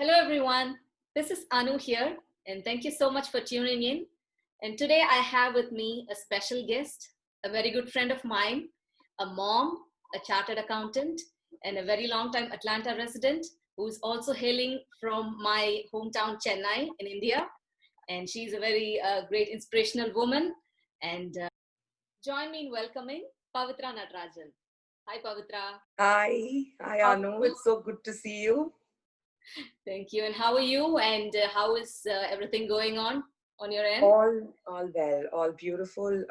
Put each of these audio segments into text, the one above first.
Hello, everyone. This is Anu here, and thank you so much for tuning in. And today I have with me a special guest, a very good friend of mine, a mom, a chartered accountant, and a very long time Atlanta resident who is also hailing from my hometown, Chennai, in India. And she's a very great inspirational woman. And join me in welcoming Pavithra Natarajan. Hi, Pavithra. Hi Anu. It's so good to see you. Thank you. And how are you? And how is everything going on your end? All well, all beautiful,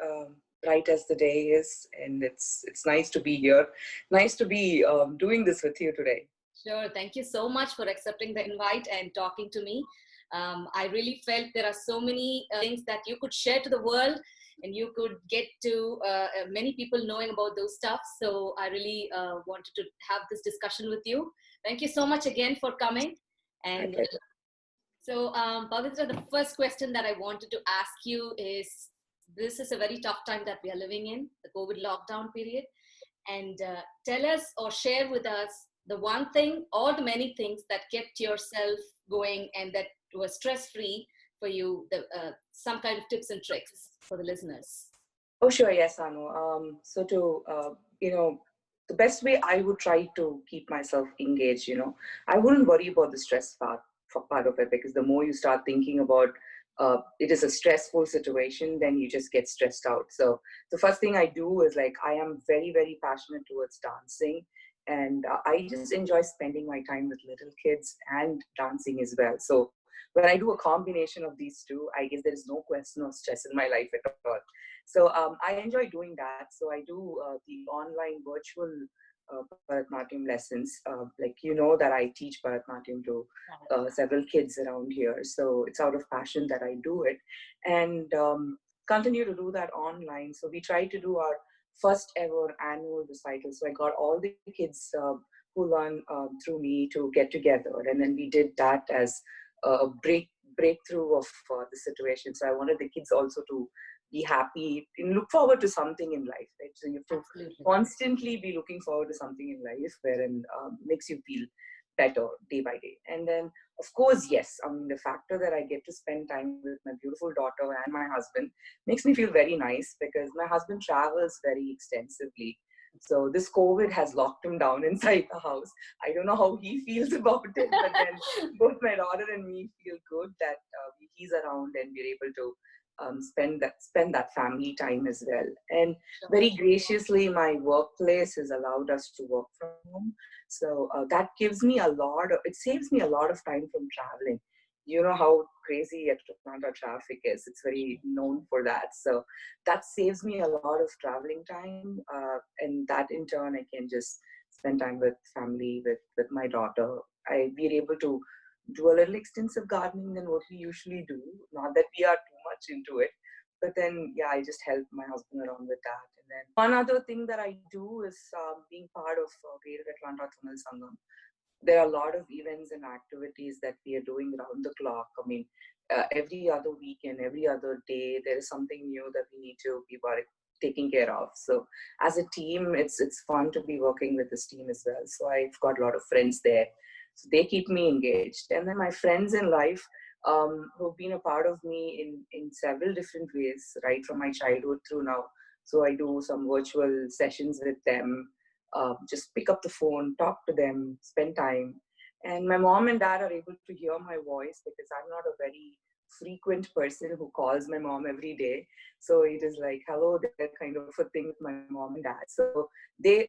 bright as the day is, and it's nice to be here. Nice to be doing this with you today. Sure. Thank you so much for accepting the invite and talking to me. I really felt there are so many things that you could share to the world, and you could get to many people knowing about those stuff. So I really wanted to have this discussion with you. Thank you so much again for coming. And so, Pavitra, the first question that I wanted to ask you is, this is a very tough time that we are living in, the COVID lockdown period. And tell us or share with us the one thing or the many things that kept yourself going and that was stress-free for you, some kind of tips and tricks for the listeners. Oh, sure. Yes, Anu. The best way I would try to keep myself engaged, I wouldn't worry about the stress part of it, because the more you start thinking about it is a stressful situation, then you just get stressed out. So the first thing I do is, like, I am very, very passionate towards dancing, and I just enjoy spending my time with little kids and dancing as well. So when I do a combination of these two, I guess there is no question of stress in my life at all. So I enjoy doing that. So I do the online virtual Bharatanatyam lessons. That I teach Bharatanatyam to several kids around here. So it's out of passion that I do it, and continue to do that online. So we try to do our first ever annual recital. So I got all the kids who learn through me to get together, and then we did that as a breakthrough of the situation. So I wanted the kids also to be happy and look forward to something in life, right? So you have to constantly be looking forward to something in life, wherein makes you feel better day by day. And then, of course, yes, the factor that I get to spend time with my beautiful daughter and my husband makes me feel very nice, because my husband travels very extensively. So this COVID has locked him down inside the house. I don't know how he feels about it, but then both my daughter and me feel good that he's around and we're able to spend that family time as well. And very graciously, my workplace has allowed us to work from home. So that gives me it saves me a lot of time from traveling. You know how crazy Atlanta traffic is. It's very known for that. So that saves me a lot of traveling time. And that in turn, I can just spend time with family, with my daughter. We're able to do a little extensive gardening than what we usually do. Not that we are too much into it, but then, yeah, I just help my husband around with that. And then one other thing that I do is being part of Greater Atlanta Tamil Sangam. There are a lot of events and activities that we are doing around the clock. Every other weekend, every other day, there is something new that we need to be taking care of. So as a team, it's fun to be working with this team as well. So I've got a lot of friends there. So they keep me engaged. And then my friends in life who've been a part of me in several different ways, right from my childhood through now. So I do some virtual sessions with them, just pick up the phone, talk to them, spend time. And my mom and dad are able to hear my voice, because I'm not a very frequent person who calls my mom every day. So it is like, hello there kind of a thing with my mom and dad. So they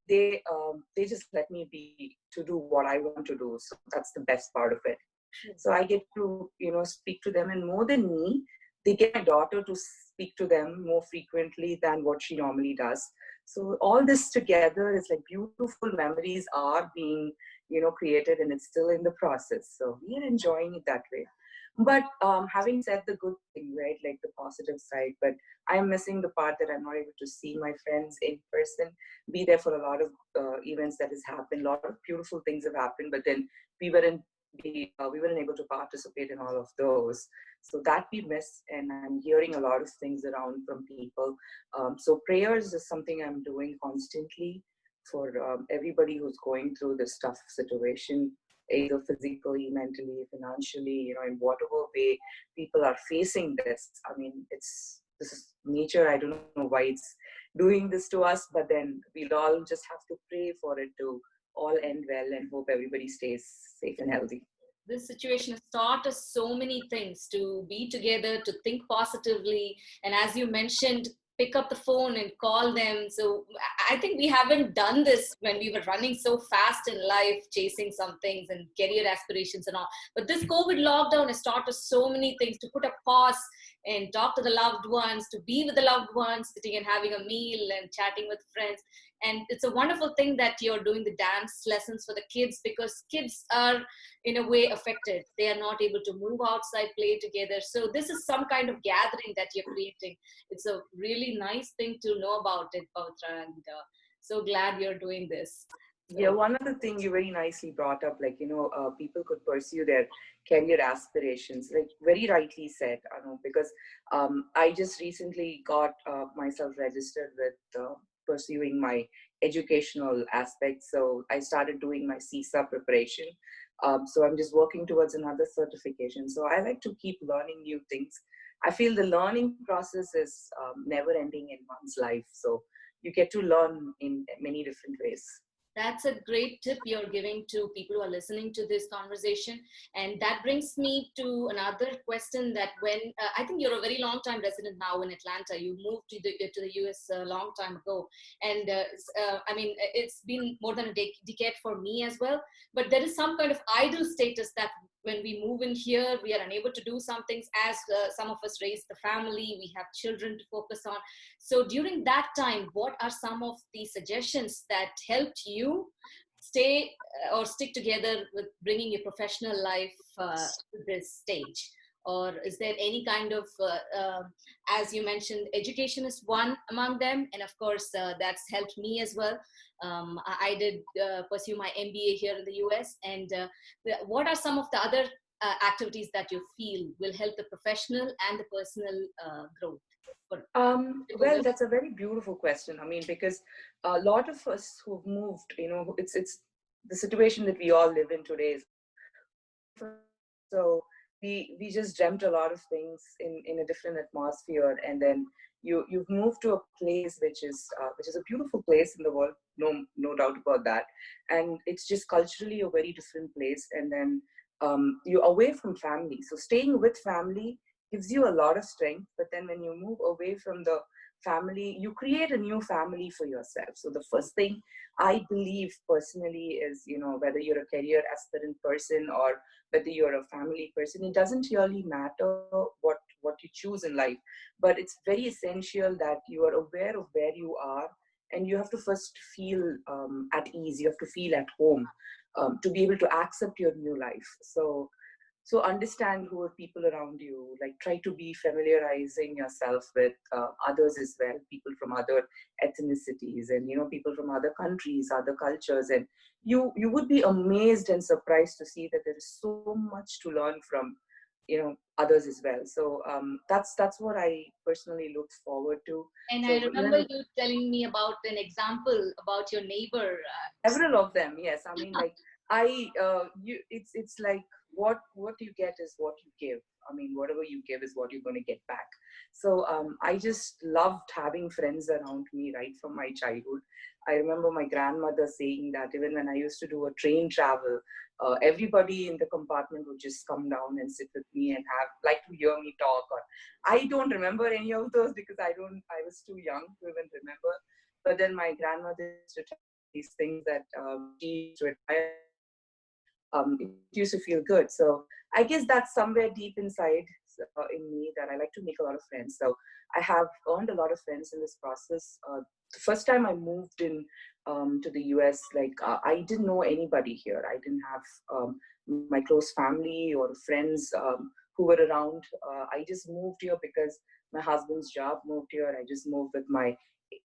just let me be to do what I want to do. So that's the best part of it. So I get to, speak to them, and more than me, they get my daughter to speak to them more frequently than what she normally does. So all this together is like beautiful memories are being, created, and it's still in the process. So we are enjoying it that way. But having said the good thing, right, like the positive side, but I'm missing the part that I'm not able to see my friends in person, be there for a lot of events that has happened. A lot of beautiful things have happened, but then we weren't able to participate in all of those. So that we miss, and I'm hearing a lot of things around from people. So prayers is something I'm doing constantly for everybody who's going through this tough situation. either physically, mentally, financially, in whatever way people are facing this. I mean, this is nature. I don't know why it's doing this to us, but then we'll all just have to pray for it to all end well and hope everybody stays safe and healthy. This situation has taught us so many things, to be together, to think positively, and as you mentioned, pick up the phone and call them. So I think we haven't done this when we were running so fast in life, chasing some things and career aspirations and all. But this COVID lockdown has taught us so many things, to put a pause and talk to the loved ones, to be with the loved ones, sitting and having a meal and chatting with friends. And it's a wonderful thing that you're doing the dance lessons for the kids, because kids are in a way affected. They are not able to move outside, play together. So this is some kind of gathering that you're creating. It's a really nice thing to know about it, Pavithra, and so glad you're doing this. Yeah, one other thing you very nicely brought up, like, people could pursue their career aspirations, like very rightly said, because I just recently got myself registered with pursuing my educational aspects. So I started doing my CISA preparation. So I'm just working towards another certification. So I like to keep learning new things. I feel the learning process is never ending in one's life. So you get to learn in many different ways. That's a great tip you're giving to people who are listening to this conversation. And that brings me to another question, that when, I think you're a very long time resident now in Atlanta. You moved to the US a long time ago. And I mean, it's been more than a decade for me as well. But there is some kind of idle status that when we move in here, we are unable to do some things, as some of us raise the family, we have children to focus on. So during that time, what are some of the suggestions that helped you stay or stick together with bringing your professional life to this stage? Or is there any kind of, as you mentioned, education is one among them, and of course that's helped me as well. I did pursue my MBA here in the US, and what are some of the other activities that you feel will help the professional and the personal growth? Well, that's a very beautiful question. I mean, because a lot of us who've moved, it's the situation that we all live in today is so we just dreamt a lot of things in a different atmosphere, and then you've moved to a place which is a beautiful place in the world, no doubt about that, and it's just culturally a very different place, and then you're away from family. So staying with family gives you a lot of strength, but then when you move away from the family, you create a new family for yourself. So the first thing I believe personally is, whether you're a career aspirant person or whether you're a family person, it doesn't really matter what you choose in life, but it's very essential that you are aware of where you are, and you have to first feel at ease. You have to feel at home to be able to accept your new life. So understand who are people around you, like try to be familiarizing yourself with others as well, people from other ethnicities, and people from other countries, other cultures, and you would be amazed and surprised to see that there is so much to learn from others as well. So that's what I personally look forward to. And So I remember you telling me about an example about your neighbor. Several of them, yes. I mean, like it's like what you get is what you give. I mean, whatever you give is what you're going to get back. So I just loved having friends around me right from my childhood. I remember my grandmother saying that even when I used to do a train travel, everybody in the compartment would just come down and sit with me and to hear me talk. Or I don't remember any of those because I was too young to even remember. But then my grandmother used to tell these things that she used to admire, it used to feel good. So I guess that's somewhere deep inside in me, that I like to make a lot of friends. So I have earned a lot of friends in this process. The first time I moved in to the US, I didn't know anybody here. I didn't have my close family or friends who were around. I just moved here because my husband's job moved here. I just moved with my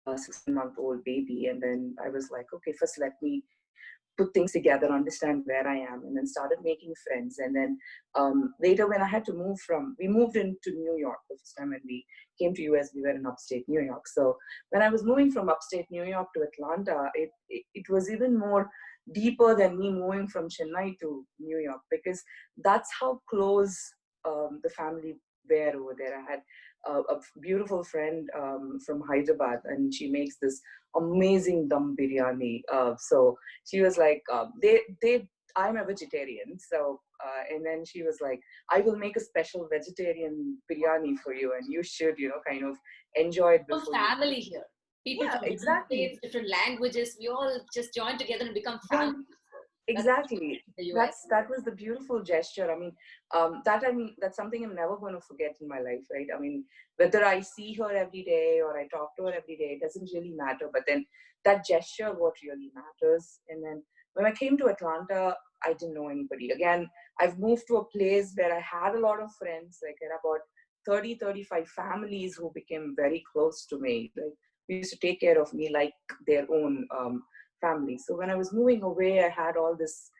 16-month-old baby, and then I was like, okay, first let me put things together, understand where I am, and then started making friends. And then later, when I had to we moved into New York the first time when we came to US. We were in upstate New York. So when I was moving from upstate New York to Atlanta, it was even more deeper than me moving from Chennai to New York, because that's how close the family were over there. I had a beautiful friend from Hyderabad, and she makes this amazing dum biryani. So she was like, I'm a vegetarian, so and then she was like, I will make a special vegetarian biryani for you, and you should, kind of enjoy it before you. Family here. People Yeah, from different exactly. states, different languages, we all just join together and become Yeah, family. That's exactly. the US. That was the beautiful gesture. I mean, that's something I'm never going to forget in my life, right? I mean, whether I see her every day or I talk to her every day, it doesn't really matter. But then that gesture, what really matters. And then when I came to Atlanta, I didn't know anybody. Again, I've moved to a place where I had a lot of friends. Like, I had about 30, 35 families who became very close to me. Like, we used to take care of me like their own family. So when I was moving away, I had all this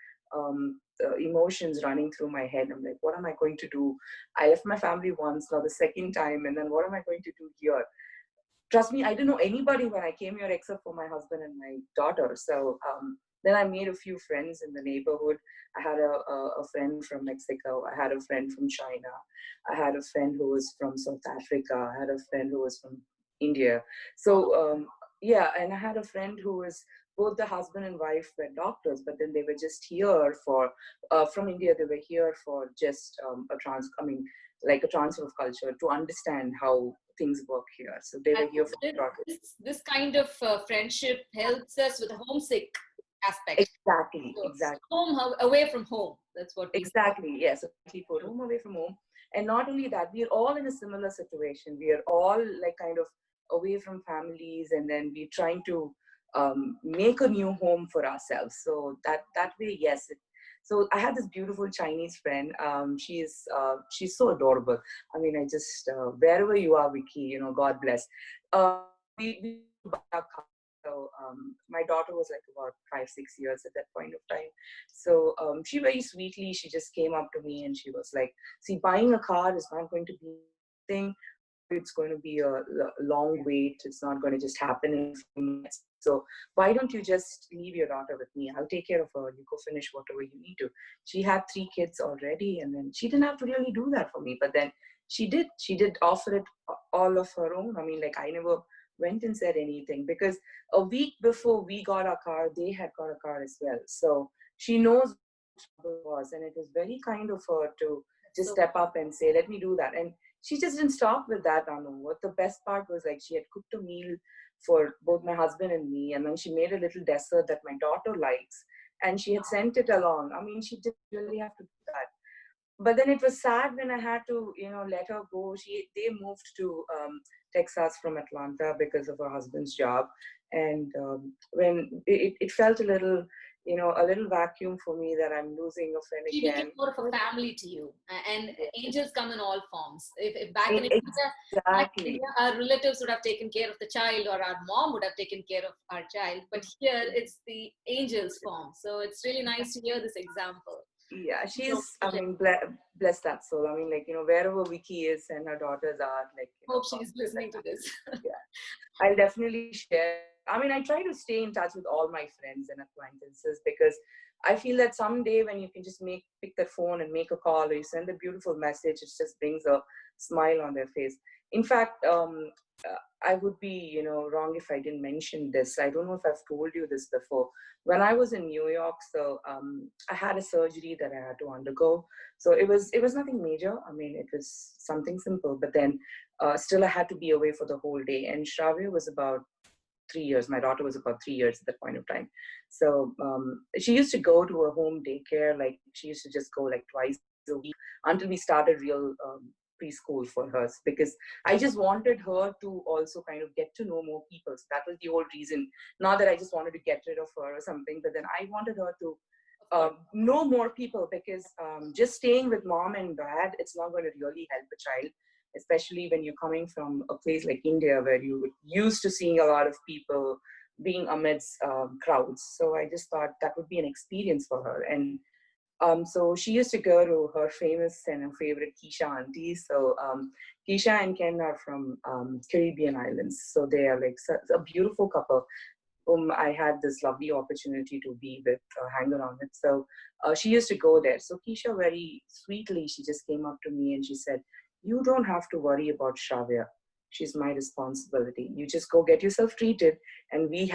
emotions running through my head. I'm like, what am I going to do? I left my family once, now the second time, and then what am I going to do here? Trust me, I didn't know anybody when I came here except for my husband and my daughter. So then I made a few friends in the neighborhood. I had a friend from Mexico. I had a friend from China. I had a friend who was from South Africa. I had a friend who was from India. So yeah, and I had a friend who was, both the husband and wife were doctors, but then they were just here for, from India, they were here for just like a transfer of culture to understand how things work here. So they were here for this kind of friendship helps us with the homesick aspect. exactly, So, exactly, away from home. That's what we exactly. Yes, so keep a room away from home, and not only that, we are all in a similar situation. We are all like kind of away from families, and then we're trying to make a new home for ourselves. So that way, yes. So I had this beautiful Chinese friend. She's so adorable. I mean, I just wherever you are, Vicky, God bless. We buy a car. So my daughter was like about 5, 6 years at that point of time. So she very sweetly, she just came up to me and she was like, see, buying a car is not going to be a thing. It's going to be a long wait. It's not going to just happen in a few minutes. So why don't you just leave your daughter with me? I'll take care of her. You go finish whatever you need to. She had 3 kids already, and then she didn't have to really do that for me. But then she did. She did offer it all of her own. I mean, like, I never went and said anything, because a week before we got our car, they had got a car as well. So she knows what trouble was, and it was very kind of her to just step up and say, let me do that. And she just didn't stop with that, Anu. What the best part was, like, she had cooked a meal for both my husband and me, and then she made a little dessert that my daughter likes, and she had sent it along. I mean, she didn't really have to do that. But then it was sad when I had to, let her go. They moved to Texas from Atlanta because of her husband's job, and when it felt a little vacuum for me that I'm losing a friend She became again. more of a family to you, and angels come in all forms. If back in India, Exactly. our relatives would have taken care of the child, or our mom would have taken care of our child, but here it's the angels form. So it's really nice to hear this example. Yeah, So, I mean, bless that soul. I mean, like, wherever Vicky is and her daughters are, like, hope she's listening to this. yeah, I'll definitely share. I mean, I try to stay in touch with all my friends and acquaintances, because I feel that someday when you can just pick the phone and make a call, or you send a beautiful message, it just brings a smile on their face. In fact, I would be, wrong if I didn't mention this. I don't know if I've told you this before. When I was in New York, so I had a surgery that I had to undergo. So it was nothing major. I mean, it was something simple, but then still I had to be away for the whole day. And Shravya was about 3 years. My daughter was about 3 years at that point of time. So she used to go to a home daycare. Like, she used to just go like twice a week until we started real preschool for her, because I just wanted her to also kind of get to know more people. So that was the whole reason. Not that I just wanted to get rid of her or something, but then I wanted her to know more people, because just staying with mom and dad, it's not going to really help a child, especially when you're coming from a place like India where you're used to seeing a lot of people being amidst crowds. So I just thought that would be an experience for her. And so she used to go to her famous and her favorite Keisha auntie. So Keisha and Ken are from Caribbean islands. So they are like a beautiful couple. whom I had this lovely opportunity to be with, hang around with. So she used to go there. So Keisha, very sweetly, she just came up to me and she said, "You don't have to worry about Shravya. She's my responsibility. You just go get yourself treated, and we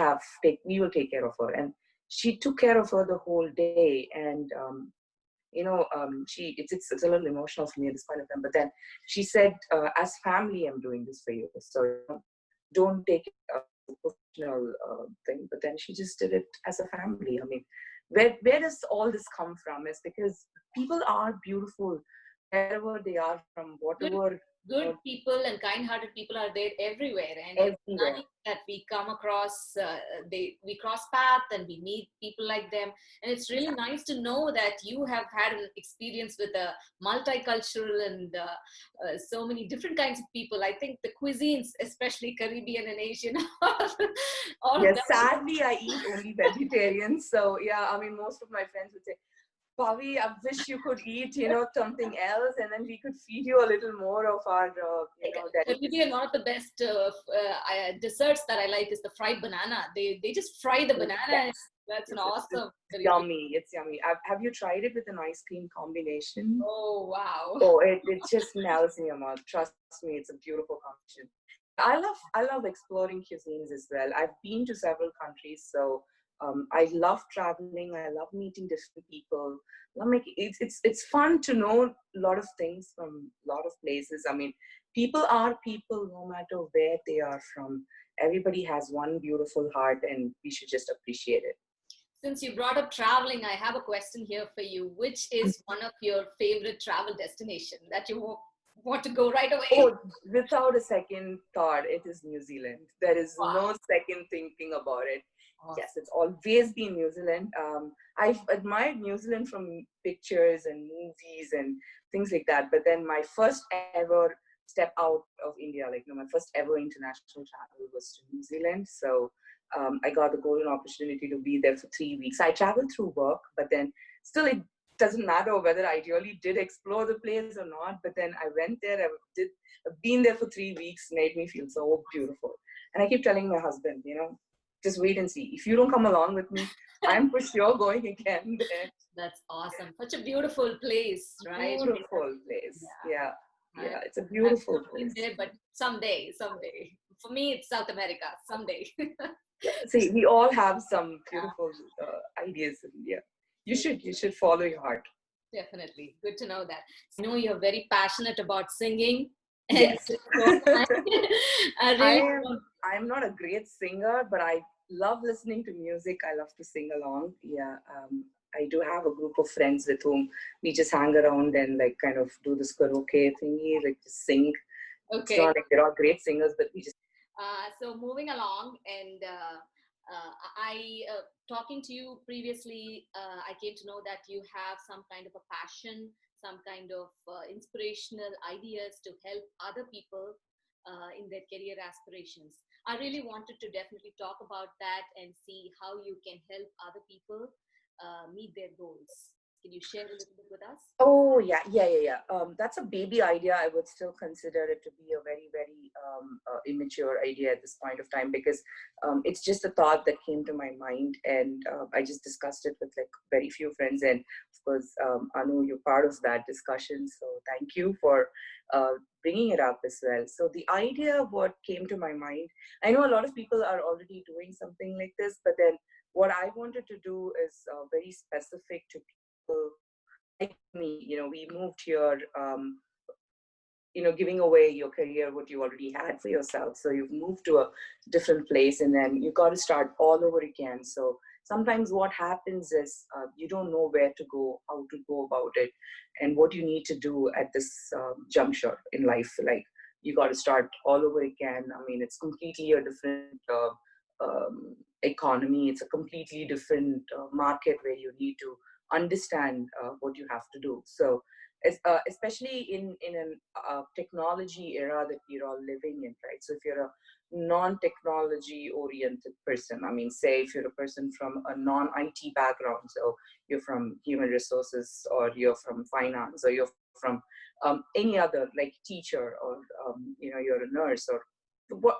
will take care of her." And she took care of her the whole day. And it's a little emotional for me at this point of time. But then she said, "As family, I'm doing this for you. So don't take it as a professional thing." But then she just did it as a family. I mean, where does all this come from? Is because people are beautiful wherever they are from, Good, whatever. good people and kind-hearted people are there everywhere, and it's Everywhere. nice that we come across. We cross path and we meet people like them, and it's really nice to know that you have had an experience with a multicultural and so many different kinds of people. I think the cuisines, especially Caribbean and Asian, all of Yes, them. sadly, I eat only vegetarian. So yeah, I mean, most of my friends would say, "Pavi, I wish you could eat, something else, and then we could feed you a little more of our, Like Caribbean, delicacies." one of the best desserts that I like is the fried banana. They just fry the banana. And Yes, that's an it's awesome Caribbean. yummy. It's yummy. Have you tried it with an ice cream combination? Oh wow! Oh, it just melts in your mouth. Trust me, it's a beautiful combination. I love exploring cuisines as well. I've been to several countries, so I love traveling. I love meeting different people. It's fun to know a lot of things from a lot of places. I mean, people are people no matter where they are from. Everybody has one beautiful heart, and we should just appreciate it. Since you brought up traveling, I have a question here for you. Which is one of your favorite travel destination that you want to go right away? Oh, without a second thought, it is New Zealand. There is Wow! no second thinking about it. Awesome. Yes, it's always been New Zealand. I've admired New Zealand from pictures and movies and things like that. But then my first ever step out of India, like my first ever international travel was to New Zealand. So I got the golden opportunity to be there for 3 weeks. I traveled through work, but then still it doesn't matter whether I really did explore the place or not. But then I went there. I've been there for 3 weeks. Made me feel so beautiful. And I keep telling my husband, just wait and see. If you don't come along with me, I'm for sure going again there. That's awesome. Such a beautiful place, right? Beautiful place. Yeah. Yeah. I've, Yeah. It's a I've beautiful not been place. there, but someday. For me, it's South America. Someday. Yeah. See, we all have some Yeah, beautiful ideas. And yeah, good. you should follow your heart. Definitely. Good to know that. I know you're very passionate about singing. And Yes. so I I really am I'm not a great singer, but I love listening to music. I love to sing along. Yeah. I do have a group of friends with whom we just hang around and like kind of do this karaoke thingy, like just sing. It's okay. not like they're all great singers, but we just So moving along, and I talking to you previously, I came to know that you have some kind of a passion, some kind of inspirational ideas to help other people in their career aspirations. I really wanted to definitely talk about that and see how you can help other people meet their goals. Can you share a little bit with us? Oh yeah. That's a baby idea. I would still consider it to be a very, very immature idea at this point of time because it's just a thought that came to my mind, and I just discussed it with like very few friends. And of course, Anu, you're part of that discussion, so thank you for bringing it up as well. So the idea, what came to my mind, I know a lot of people are already doing something like this, but then what I wanted to do is very specific to people like me. We moved here, giving away your career, what you already had for yourself. So you've moved to a different place and then you got to start all over again. So sometimes what happens is you don't know where to go, how to go about it, and what you need to do at this juncture in life. Like you got to start all over again. I mean, it's completely a different economy. It's a completely different market where you need to understand what you have to do. So especially in an technology era that we're all living in, right? So if you're a non-technology oriented person, I mean, say if you're a person from a non-IT background, so you're from human resources or you're from finance or you're from any other like teacher or you're a nurse or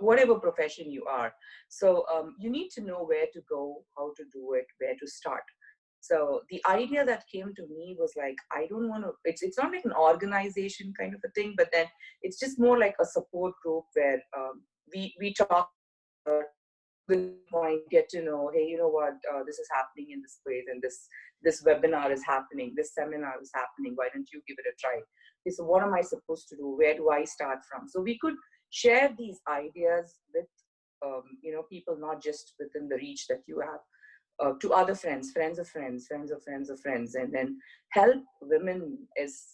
whatever profession you are. So you need to know where to go, how to do it, where to start. So the idea that came to me was like, I don't want to, it's not like an organization kind of a thing, but then it's just more like a support group where we talk, point, get to know, hey, you know what, this is happening in this place, and this webinar is happening, this seminar is happening, why don't you give it a try? Okay, so what am I supposed to do? Where do I start from? So we could share these ideas with people, not just within the reach that you have, to other friends, friends of friends, friends of friends of friends, and then help women is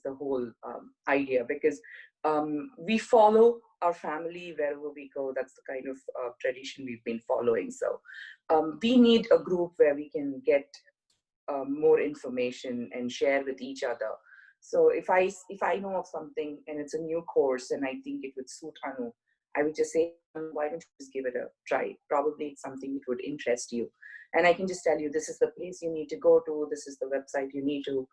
the whole idea, because we follow our family wherever we go. That's the kind of tradition we've been following. So we need a group where we can get more information and share with each other. So if I know of something and it's a new course and I think it would suit Anu, I would just say, why don't you just give it a try? Probably it's something that would interest you. And I can just tell you, this is the place you need to go to, this is the website you need to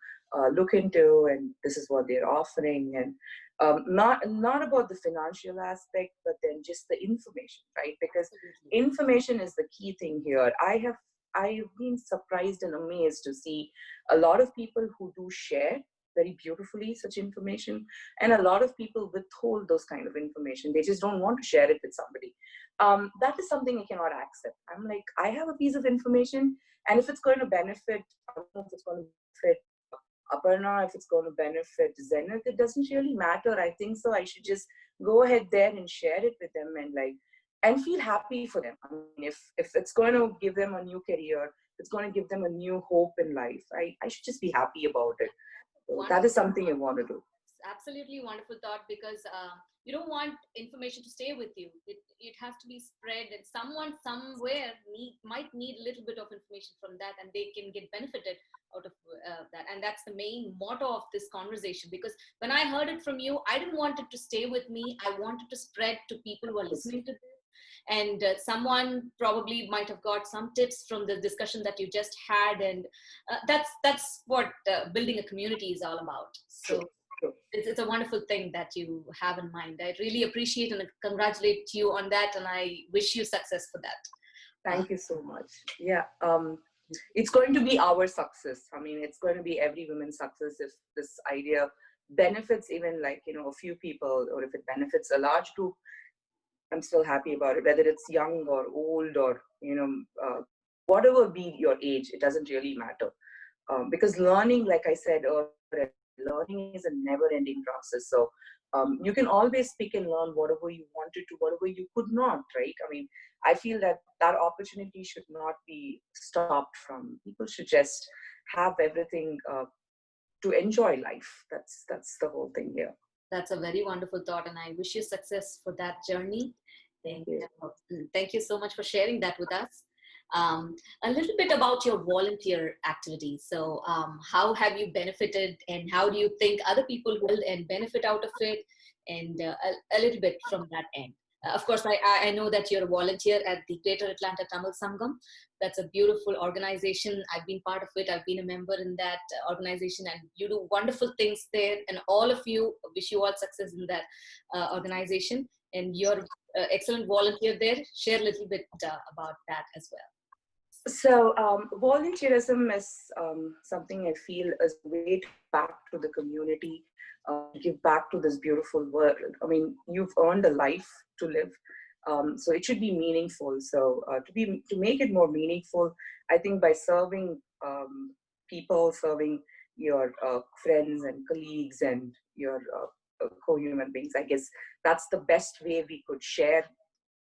look into, and this is what they're offering. And not about the financial aspect, but then just the information, right? Because information is the key thing here. I've been surprised and amazed to see a lot of people who do share very beautifully such information, and a lot of people withhold those kind of information. They just don't want to share it with somebody. That is something I cannot accept. I'm like, I have a piece of information, and if it's going to benefit, I don't know if it's going to benefit Aparna, if it's going to benefit Zenith, it doesn't really matter. I think so I should just go ahead there and share it with them, and feel happy for them. I mean, if it's going to give them a new career, it's going to give them a new hope in life, I should just be happy about it. So that is something I want to do. Absolutely wonderful thought, because you don't want information to stay with you. It has to be spread, and someone somewhere might need a little bit of information from that, and they can get benefited out of that. And that's the main motto of this conversation, because when I heard it from you, I didn't want it to stay with me. I wanted to spread to people who are listening to this. And someone probably might have got some tips from the discussion that you just had, and that's what building a community is all about. So it's a wonderful thing that you have in mind. I really appreciate and congratulate you on that, and I wish you success for that. Thank you so much. Yeah, it's going to be our success. I mean, it's going to be every woman's success if this idea benefits even a few people, or if it benefits a large group. I'm still happy about it, whether it's young or old, or whatever be your age, it doesn't really matter. Because learning, like I said earlier, learning is a never-ending process. So you can always pick and learn whatever you wanted to, whatever you could not, right? I mean, I feel that opportunity should not be stopped from. People should just have everything to enjoy life. That's the whole thing here. That's a very wonderful thought, and I wish you success for that journey. Thank you. Thank you so much for sharing that with us. A little bit about your volunteer activities. So how have you benefited, and how do you think other people will and benefit out of it, and a little bit from that end. Of course, I know that you're a volunteer at the Greater Atlanta Tamil Sangam. That's a beautiful organization. I've been part of it. I've been a member in that organization, and you do wonderful things there. And all of you, wish you all success in that organization. And you're an excellent volunteer there. Share a little bit about that as well. So volunteerism is something I feel is a way to back to the community, give back to this beautiful world. I mean, you've earned a life to live, so it should be meaningful. So to make it more meaningful, I think by serving people, serving your friends and colleagues and your co-human beings, I guess that's the best way we could share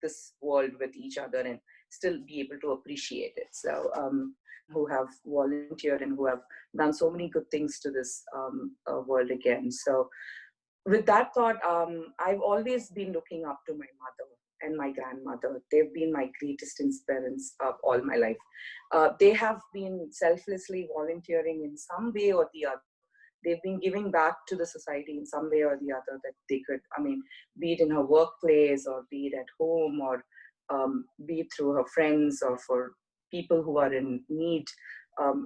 this world with each other and still be able to appreciate it. So who have volunteered and who have done so many good things to this world again. So with that thought, I've always been looking up to my mother and my grandmother. They've been my greatest inspirants of all my life. They have been selflessly volunteering in some way or the other. They've been giving back to the society in some way or the other that they could, I mean, be it in her workplace or be it at home, or be it through her friends or for people who are in need.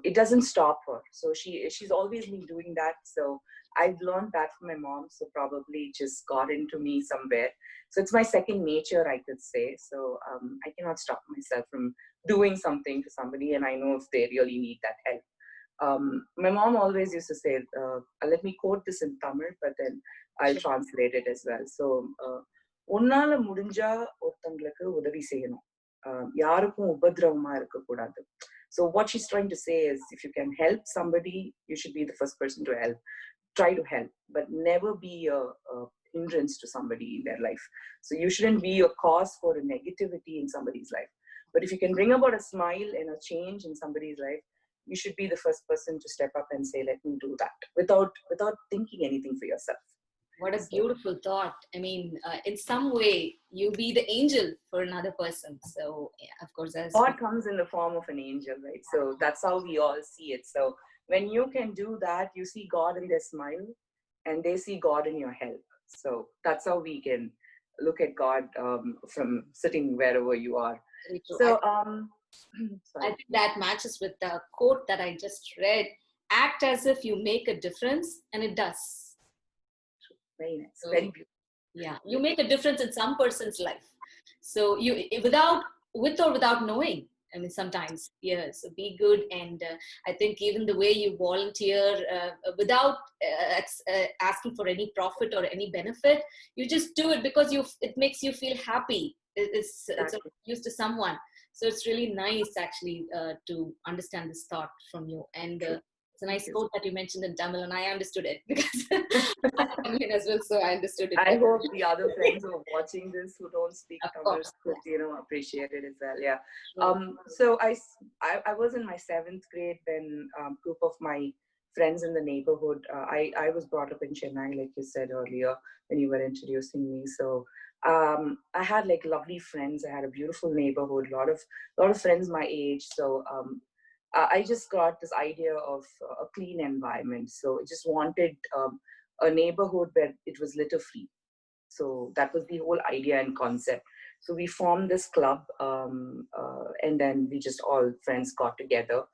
it doesn't stop her. So she's always been doing that. So I've learned that from my mom. So probably it just got into me somewhere. So it's my second nature, I could say. So I cannot stop myself from doing something to somebody, and I know if they really need that help. My mom always used to say, let me quote this in Tamil, but then I'll translate it as well. So, உன்னால முடிஞ்சா ஒருத்தங்களுக்கு உதவி செய்யணும், யாருக்கும் உபதிரவமா இருக்கக்கூடாது. So what she's trying to say is, if you can help somebody, you should be the first person to help. Try to help, but never be a hindrance to somebody in their life. So you shouldn't be a cause for a negativity in somebody's life. But if you can bring about a smile and a change in somebody's life, you should be the first person to step up and say, let me do that, without thinking anything for yourself. What a beautiful thought. I mean, in some way, you be the angel for another person. So, yeah, of course, as God comes in the form of an angel, right? So that's how we all see it. So when you can do that, you see God in their smile, and they see God in your help. So that's how we can look at God from sitting wherever you are. So I think that matches with the quote that I just read. Act as if you make a difference, and it does. Very nice. So, very beautiful. Yeah, you make a difference in some person's life. So you, with or without knowing. I mean, sometimes, yeah. So be good, and I think even the way you volunteer without asking for any profit or any benefit, you just do it because it makes you feel happy. It's use to someone. So it's really nice, actually, to understand this thought from you. And it's a nice quote that you mentioned in Tamil, and I understood it because I'm Tamilian as well, so I understood it. I hope the other friends who are watching this who don't speak Tamil could, appreciate it as well. Yeah. So I was in my 7th grade when a group of my friends in the neighborhood. I was brought up in Chennai, like you said earlier when you were introducing me. So I had like lovely friends. I had a beautiful neighborhood, a lot of friends my age. So I just got this idea of a clean environment. So I just wanted a neighborhood where it was litter free. So that was the whole idea and concept. So we formed this club, and then we just all friends got together,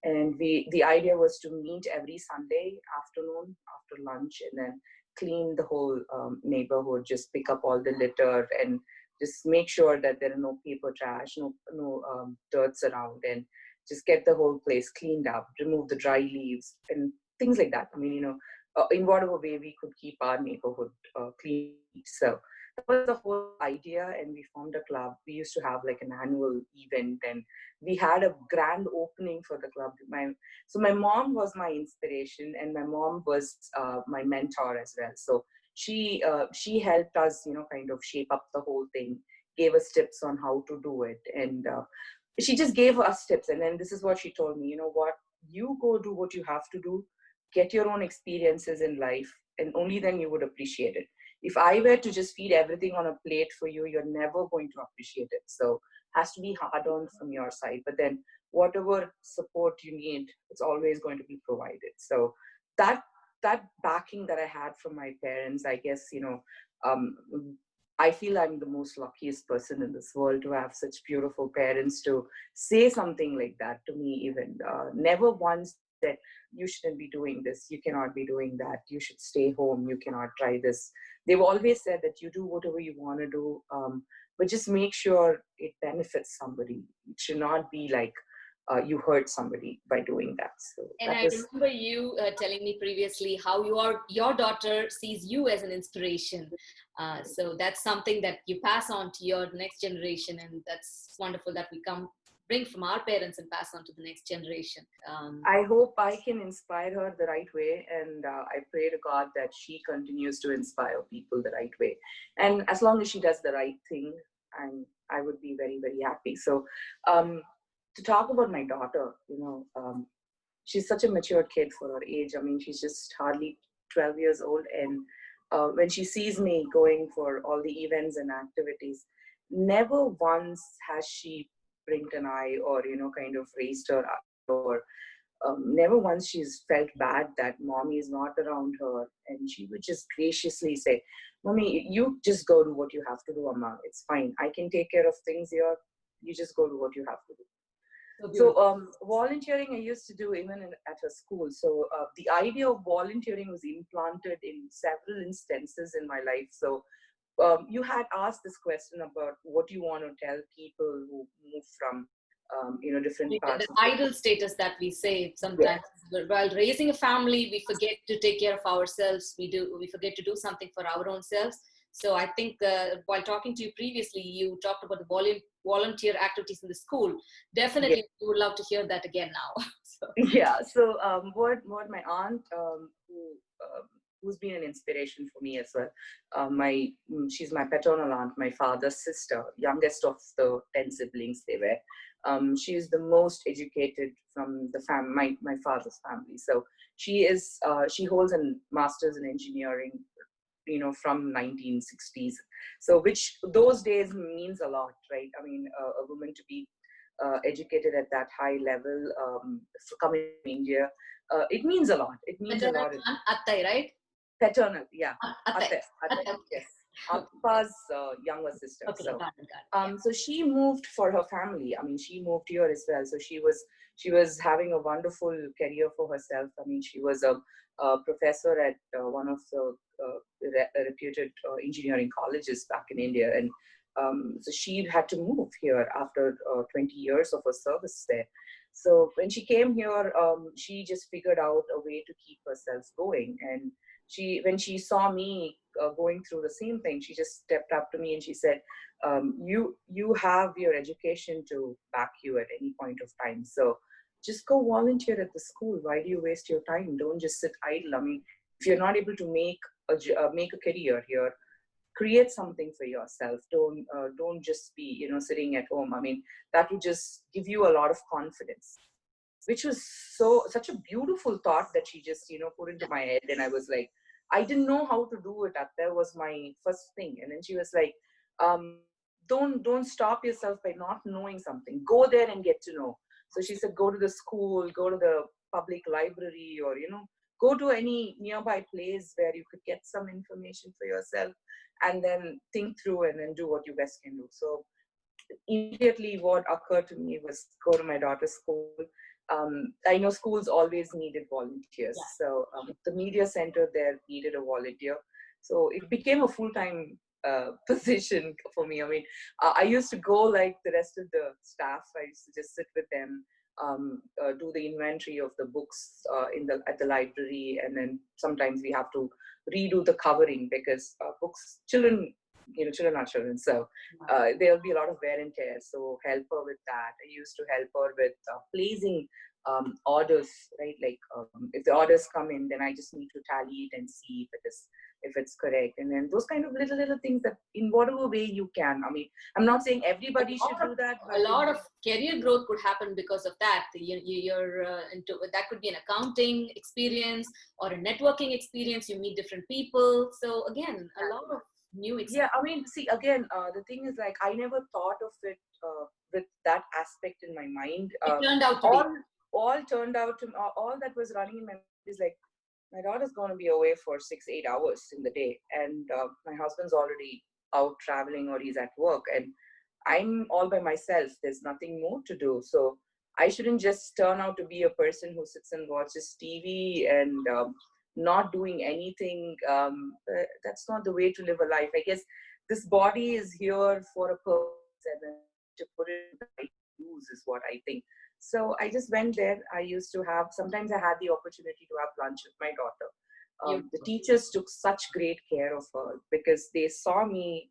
and the idea was to meet every Sunday afternoon after lunch, and then clean the whole neighborhood, just pick up all the litter and just make sure that there are no paper trash, no dirts around, and just get the whole place cleaned up, remove the dry leaves and things like that. I mean, in whatever way we could keep our neighborhood clean. So that was the whole idea, and we formed a club. We used to have like an annual event, and we had a grand opening for the club. So my mom was my inspiration, and my mom was my mentor as well. So she helped us, kind of shape up the whole thing, gave us tips on how to do it, and she just gave us tips. And then this is what she told me, what, you go do what you have to do, get your own experiences in life, and only then you would appreciate it. If I were to just feed everything on a plate for you, you're never going to appreciate it. So it has to be hard on from your side, but then whatever support you need, it's always going to be provided. So that backing that I had from my parents, I guess, I feel I'm the most luckiest person in this world to have such beautiful parents to say something like that to me. Even never once that you shouldn't be doing this, you cannot be doing that, you should stay home, you cannot try this. They've always said that you do whatever you want to do, but just make sure it benefits somebody. It should not be like you hurt somebody by doing that. So and I remember you telling me previously how your daughter sees you as an inspiration. So that's something that you pass on to your next generation, and that's wonderful that we bring from our parents and pass on to the next generation. I hope I can inspire her the right way, and I pray to God that she continues to inspire people the right way. And as long as she does the right thing, I would be very, very happy. So to talk about my daughter, she's such a mature kid for her age. I mean, she's just hardly 12 years old, and when she sees me going for all the events and activities, never once has she blinked an eye or kind of raised her up, or never once she's felt bad that mommy is not around her. And she would just graciously say, "Mommy, you just go do what you have to do, Amma. It's fine. I can take care of things here. You just go do what you have to do." So beautiful. So volunteering I used to do even at a school. So the idea of volunteering was implanted in several instances in my life. So you had asked this question about what you want to tell people who move from different The parts of the idol world. status that we say Yeah. sometimes, while raising a family, we forget to take care of ourselves. We forget to do something for our own selves. So I think while talking to you previously, you talked about the volunteer activities in the school. Yeah. Definitely, we would love to hear that again now. So, Yeah. So what my aunt who's been an inspiration for me as well. She's my paternal aunt, my father's sister, youngest of the 10 siblings they were. She is the most educated from the my father's family. So she holds a master's in engineering, from 1960s. So which those days means a lot, right? I mean, a woman to be educated at that high level, coming from India, it means a lot. It means a maternal lot. aunt, Attai, right? Paternal, yeah. Attai. Ate, Attai. yes. Okay. Appa's younger sister. Okay, So, got it, got it. Yeah. so she moved for her family. I mean, she moved here as well. So she was having a wonderful career for herself. I mean, she was a professor at one of the reputed engineering colleges back in India, and so she had to move here after 20 years of her service there. So when she came here, she just figured out a way to keep herself going. And when she saw me going through the same thing, she just stepped up to me and she said, you have your education to back you at any point of time. So just go volunteer at the school. Why do you waste your time? Don't just sit idle. I mean, if you're not able to make a career here, create something for yourself. Don't just be sitting at home. I mean, that would just give you a lot of confidence, which was such a beautiful thought that she just put into my head. And I was like, I didn't know how to do it. That was my first thing. And then she was like, um, don't stop yourself by not knowing something. Go there and get to know. So she said, go to the school, go to the public library, or go to any nearby place where you could get some information for yourself, and then think through and then do what you best can do. So immediately what occurred to me was go to my daughter's school. I know schools always needed volunteers. Yeah. So the media center there needed a volunteer. So it became a full-time position for me. I mean, I used to go like the rest of the staff. I used to just sit with them, do the inventory of the books at the library, and then sometimes we have to redo the covering because books, children are children. So there'll be a lot of wear and tear. So help her with that. I used to help her with placing orders, right? Like if the orders come in, then I just need to tally it and see if it's correct. And then those kind of little things that in whatever way you can. I mean, I'm not saying everybody should do that, A but lot of career growth could happen because of that. You're into that could be an accounting experience or a networking experience. You meet different people. So again, a lot of new yeah, experience. I mean, see, again, the thing is, like, I never thought of it with that aspect in my mind. It turned out to be. All turned out to all that was running in my mind is like, my daughter's going to be away for 6-8 hours in the day, and my husband's already out traveling or he's at work, and I'm all by myself. There's nothing more to do. So I shouldn't just turn out to be a person who sits and watches TV and not doing anything. That's not the way to live a life. I guess this body is here for a purpose, and then to put it in the right use is what I think. So I just went there. I used to have, sometimes I had the opportunity to have lunch with my daughter. The teachers took such great care of her because they saw me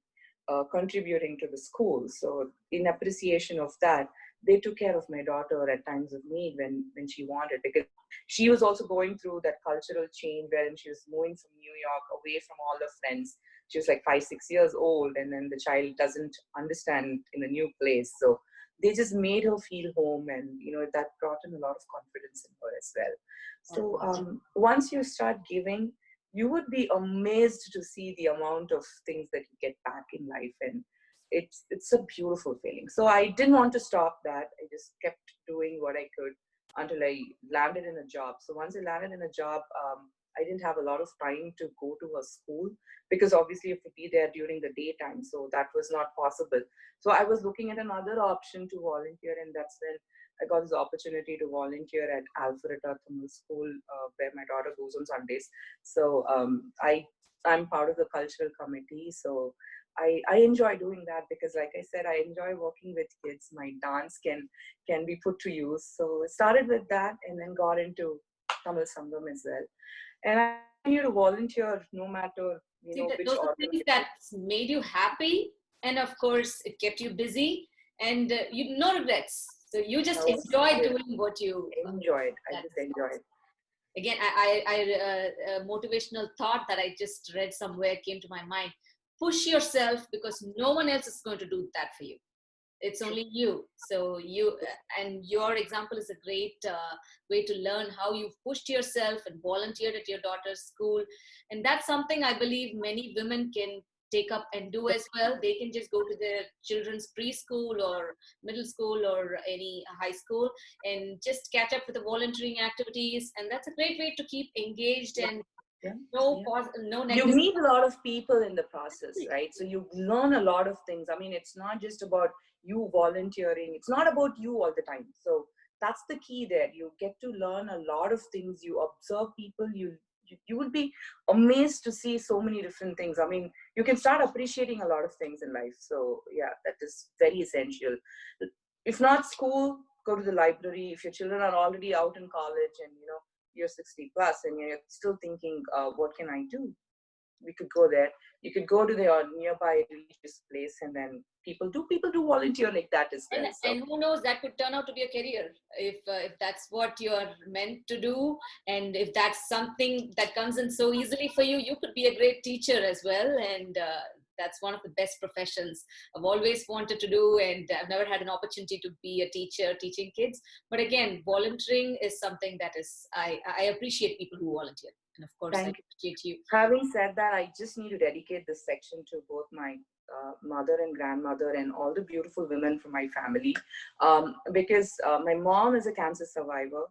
contributing to the school. So in appreciation of that, they took care of my daughter at times of need when she wanted, because she was also going through that cultural change wherein she was moving from New York away from all her friends. She was like 5-6 years old, and then the child doesn't understand in a new place. So they just made her feel home, and that brought in a lot of confidence in her as well. So once you start giving, you would be amazed to see the amount of things that you get back in life, and it's a beautiful feeling. So I didn't want to stop that. I just kept doing what I could until I landed in a job. So once I landed in a job, I didn't have a lot of time to go to a school because obviously you have to be there during the daytime. So that was not possible. So I was looking at another option to volunteer, and that's when I got this opportunity to volunteer at Alpharetta Tamil School, where my daughter goes on Sundays. So I'm part of the cultural committee. So I enjoy doing that because, like I said, I enjoy working with kids. My dance can be put to use. So I started with that and then got into Tamil Sangam as well. And I continue to volunteer no matter See, which those are things organization. that made you happy, and of course, it kept you busy, and you no regrets. So you just No, enjoy doing what you. enjoyed. I That just is enjoyed. again, a motivational thought that I just read somewhere came to my mind. Push yourself because no one else is going to do that for you. It's only you. So you and your example is a great way to learn how you've pushed yourself and volunteered at your daughter's school, and that's something I believe many women can take up and do as well. They can just go to their children's preschool or middle school or any high school and just catch up with the volunteering activities, and that's a great way to keep engaged Yeah. and Yeah. no Yeah. no You negative. meet a lot of people in the process, right? So you learn a lot of things. I mean, it's not just about you volunteering, it's not about you all the time. So that's the key there. You get to learn a lot of things. You observe people. You would be amazed to see so many different things. I mean, you can start appreciating a lot of things in life. So yeah, that is very essential. If not school, go to the library. If your children are already out in college and you're 60 plus and you're still thinking, what can I do? We could go there. You could go to the nearby religious place, and then people do volunteer like that as well. So And who knows, that could turn out to be a career if that's what you're meant to do, and if that's something that comes in so easily for you, you could be a great teacher as well. And that's one of the best professions I've always wanted to do, and I've never had an opportunity to be a teacher teaching kids. But again, volunteering is something that is I appreciate people who volunteer, and of course I thank you. appreciate you. Having said that, I just need to dedicate this section to both my mother and grandmother and all the beautiful women from my family, because my mom is a cancer survivor.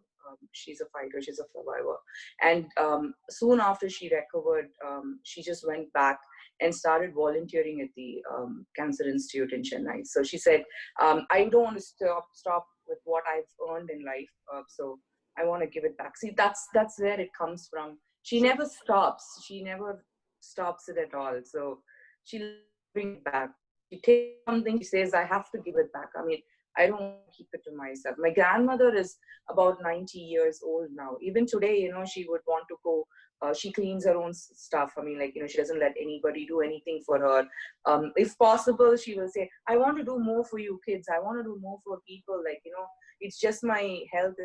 She's a fighter. She's a survivor. And soon after she recovered, she just went back and started volunteering at the Cancer Institute in Chennai. So she said, I don't want to stop with what I've earned in life. So I want to give it back. See, that's where it comes from. She never stops. She never stops it at all. So she brings it back. She takes something, she says, I have to give it back. I mean, I don't want to keep it to myself. My grandmother is about 90 years old now. Even today, she would want to go. She cleans her own stuff. I mean, like, she doesn't let anybody do anything for her. If possible, she will say, I want to do more for you kids. I want to do more for people. Like, it's just my health.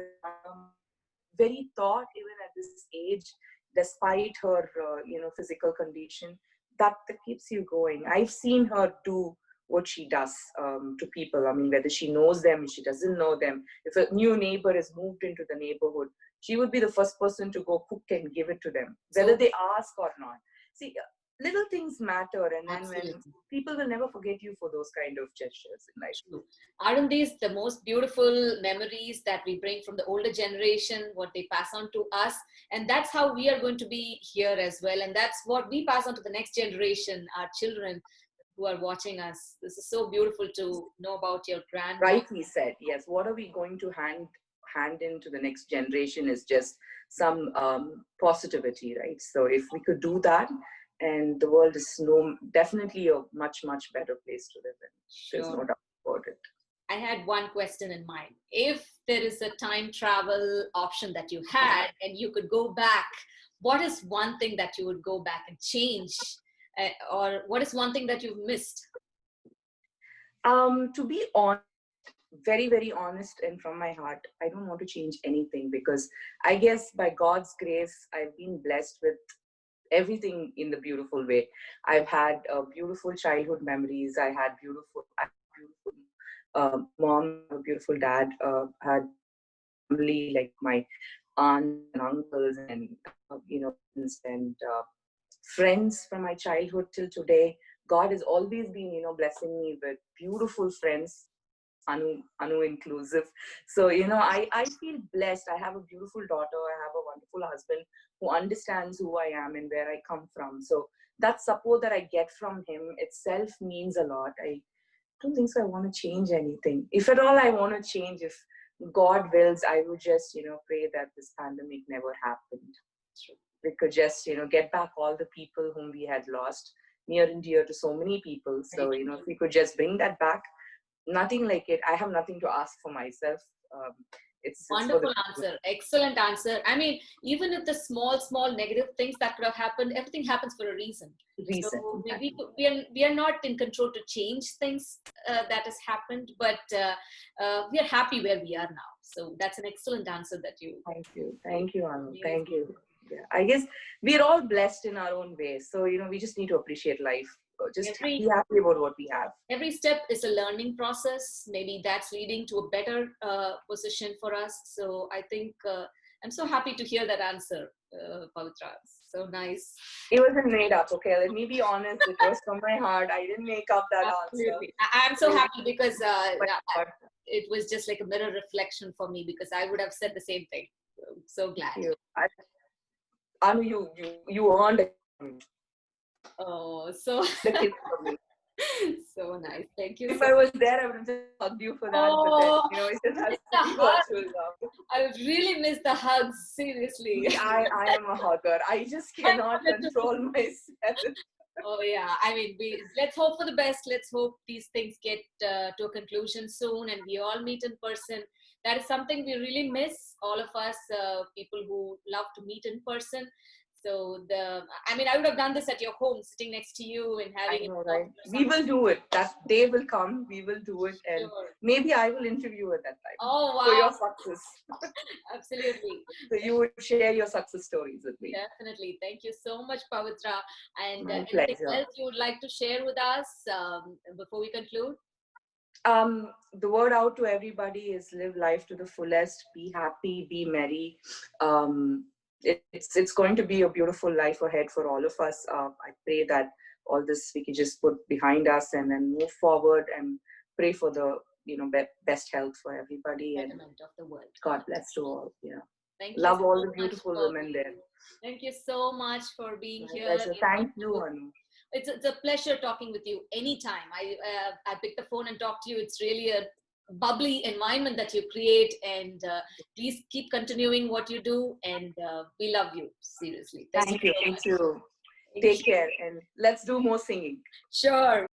Very thought, even at this age, despite her, physical condition, that keeps you going. I've seen her do what she does to people. I mean, whether she knows them, she doesn't know them. If a new neighbor has moved into the neighborhood, she would be the first person to go cook and give it to them, whether So they ask or not. See, little things matter, and then when absolutely people will never forget you for those kind of gestures in life. true. Aren't these the most beautiful memories that we bring from the older generation, what they pass on to us? And that's how we are going to be here as well. And that's what we pass on to the next generation, our children who are watching us. This is so beautiful to know about your grandmom. Rightly said. Yes. What are we going to hand into the next generation is just some positivity, right? So if we could do that, and the world is definitely a much better place to live in. There's no Sure. doubt about it. I had one question in mind. If there is a time travel option that you had and you could go back, what is one thing that you would go back and change? Or what is one thing that you've missed? To be honest, very honest and from my heart, I don't want to change anything, because I guess by God's grace, I've been blessed with everything in the beautiful way. I've had beautiful childhood memories. I had beautiful mom, a beautiful dad. Had family like my aunts and uncles and friends from my childhood till today. God has always been, blessing me with beautiful friends, Anu inclusive. So, I feel blessed. I have a beautiful daughter. I have a wonderful husband who understands who I am and where I come from. So that support that I get from him itself means a lot. I don't think so I want to change anything. If at all I want to change, if God wills, I would just, pray that this pandemic never happened. We could just, get back all the people whom we had lost, near and dear to so many people. So, if we could just bring that back, nothing like it. I have nothing to ask for myself. It's Wonderful answer. Excellent answer. I mean, even if the small negative things that could have happened, everything happens for a reason. So exactly. we are not in control to change things that has happened, but we are happy where we are now. So that's an excellent answer that you. Thank you, Anu. Thank you. Yeah, I guess we're all blessed in our own ways. So we just need to appreciate life. Just be happy about what we have. Every step is a learning process. Maybe that's leading to a better position for us. So I think I'm so happy to hear that answer, Pavithra. So nice. It wasn't made up, okay? Let me be honest. It was from my heart. I didn't make up that Absolutely. answer. I'm so happy because it was just like a mirror reflection for me, because I would have said the same thing. So glad. Anu, you earned it. Oh, so the kiss from me. So nice. Thank you. If I was there, I would have just hugged you for that. Oh, but then, it just has to be virtual now. I would really miss the hugs. Seriously. I am a hugger. I just cannot control myself. Oh yeah. I mean, let's hope for the best. Let's hope these things get to a conclusion soon, and we all meet in person. That is something we really miss. All of us, people who love to meet in person. So I would have done this at your home, sitting next to you and having. I know, right? We will do it. That day will come. We will do it, and maybe I will interview at that time. Oh wow! For your success. Absolutely. So you would share your success stories with me. Definitely. Thank you so much, Pavithra. And anything else you would like to share with us before we conclude? The word out to everybody is live life to the fullest. Be happy. Be merry. It's going to be a beautiful life ahead for all of us. I pray that all this we can just put behind us and then move forward and pray for the best health for everybody. Betterment of the world. God bless to all. Yeah. Thank you. Love all the beautiful women there. Thank you so much for being here. Pleasure. Thank you, Anu. It's a pleasure talking with you anytime. I pick the phone and talk to you. It's really a bubbly environment that you create, and please keep continuing what you do, and we love you, seriously. Thank you. Take care, and let's do more singing. Sure.